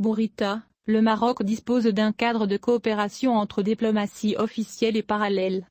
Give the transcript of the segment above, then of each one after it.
Bourita, le Maroc dispose d'un cadre de coopération entre diplomatie officielle et parallèle.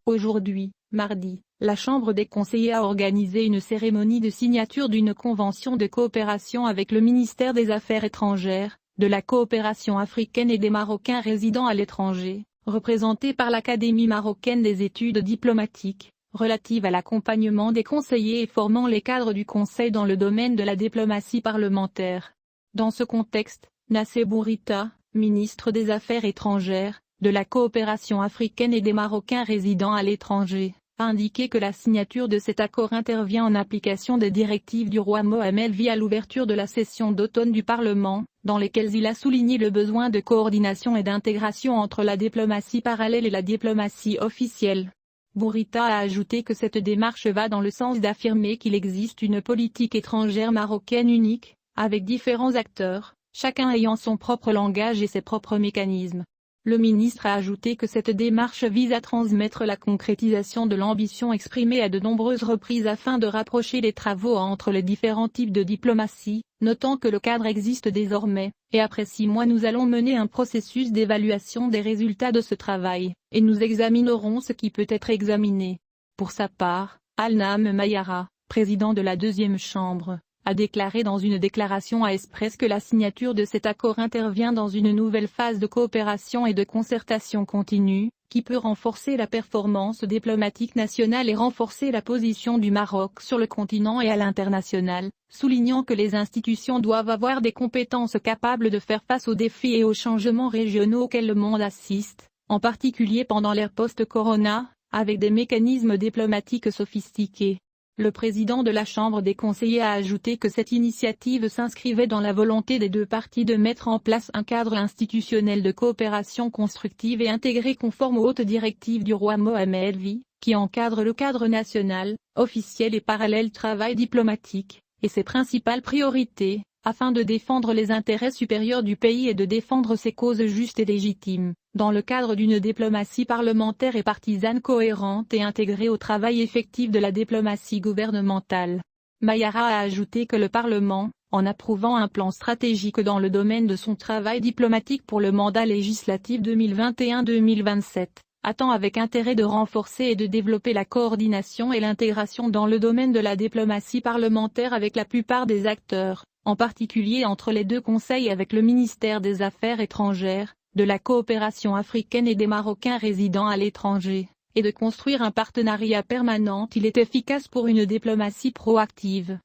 Aujourd'hui, mardi, la Chambre des conseillers a organisé une cérémonie de signature d'une convention de coopération avec le ministère des Affaires étrangères, de la coopération africaine et des Marocains résidant à l'étranger, représentée par l'Académie marocaine des études diplomatiques, relative à l'accompagnement des conseillers et formant les cadres du Conseil dans le domaine de la diplomatie parlementaire. Dans ce contexte, Nassé Bourita, ministre des Affaires étrangères, de la coopération africaine et des Marocains résidant à l'étranger, a indiqué que la signature de cet accord intervient en application des directives du roi Mohamed via l'ouverture de la session d'automne du Parlement, dans lesquelles il a souligné le besoin de coordination et d'intégration entre la diplomatie parallèle et la diplomatie officielle. Bourita a ajouté que cette démarche va dans le sens d'affirmer qu'il existe une politique étrangère marocaine unique, avec différents acteurs, chacun ayant son propre langage et ses propres mécanismes. Le ministre a ajouté que cette démarche vise à transmettre la concrétisation de l'ambition exprimée à de nombreuses reprises afin de rapprocher les travaux entre les différents types de diplomatie, notant que le cadre existe désormais, et après 6 mois nous allons mener un processus d'évaluation des résultats de ce travail, et nous examinerons ce qui peut être examiné. Pour sa part, Alnam Mayara, président de la deuxième chambre, a déclaré dans une déclaration à Express que la signature de cet accord intervient dans une nouvelle phase de coopération et de concertation continue, qui peut renforcer la performance diplomatique nationale et renforcer la position du Maroc sur le continent et à l'international, soulignant que les institutions doivent avoir des compétences capables de faire face aux défis et aux changements régionaux auxquels le monde assiste, en particulier pendant l'ère post-corona, avec des mécanismes diplomatiques sophistiqués. Le président de la Chambre des conseillers a ajouté que cette initiative s'inscrivait dans la volonté des deux parties de mettre en place un cadre institutionnel de coopération constructive et intégré conforme aux hautes directives du roi Mohamed V, qui encadre le cadre national, officiel et parallèle travail diplomatique, et ses principales priorités, afin de défendre les intérêts supérieurs du pays et de défendre ses causes justes et légitimes, dans le cadre d'une diplomatie parlementaire et partisane cohérente et intégrée au travail effectif de la diplomatie gouvernementale. Mayara a ajouté que le Parlement, en approuvant un plan stratégique dans le domaine de son travail diplomatique pour le mandat législatif 2021-2027, attend avec intérêt de renforcer et de développer la coordination et l'intégration dans le domaine de la diplomatie parlementaire avec la plupart des acteurs, en particulier entre les deux conseils avec le ministère des Affaires étrangères, de la coopération africaine et des Marocains résidant à l'étranger, et de construire un partenariat permanent. Il est efficace pour une diplomatie proactive,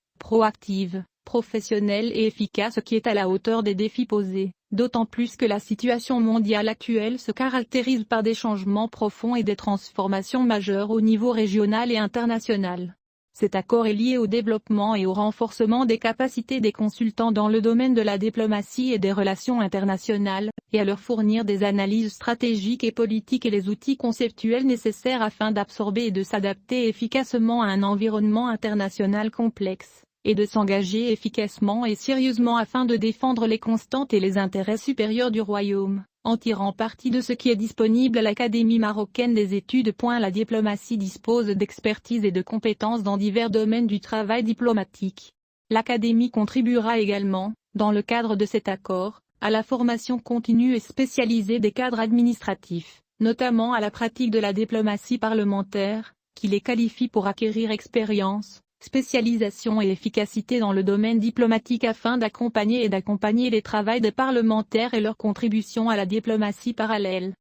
professionnelle et efficace qui est à la hauteur des défis posés, d'autant plus que la situation mondiale actuelle se caractérise par des changements profonds et des transformations majeures au niveau régional et international. Cet accord est lié au développement et au renforcement des capacités des consultants dans le domaine de la diplomatie et des relations internationales, et à leur fournir des analyses stratégiques et politiques et les outils conceptuels nécessaires afin d'absorber et de s'adapter efficacement à un environnement international complexe, et de s'engager efficacement et sérieusement afin de défendre les constantes et les intérêts supérieurs du royaume, en tirant parti de ce qui est disponible à l'Académie marocaine des études. La diplomatie dispose d'expertise et de compétences dans divers domaines du travail diplomatique. L'Académie contribuera également, dans le cadre de cet accord, à la formation continue et spécialisée des cadres administratifs, notamment à la pratique de la diplomatie parlementaire, qui les qualifie pour acquérir expérience, spécialisation et efficacité dans le domaine diplomatique afin d'accompagner les travaux des parlementaires et leur contribution à la diplomatie parallèle.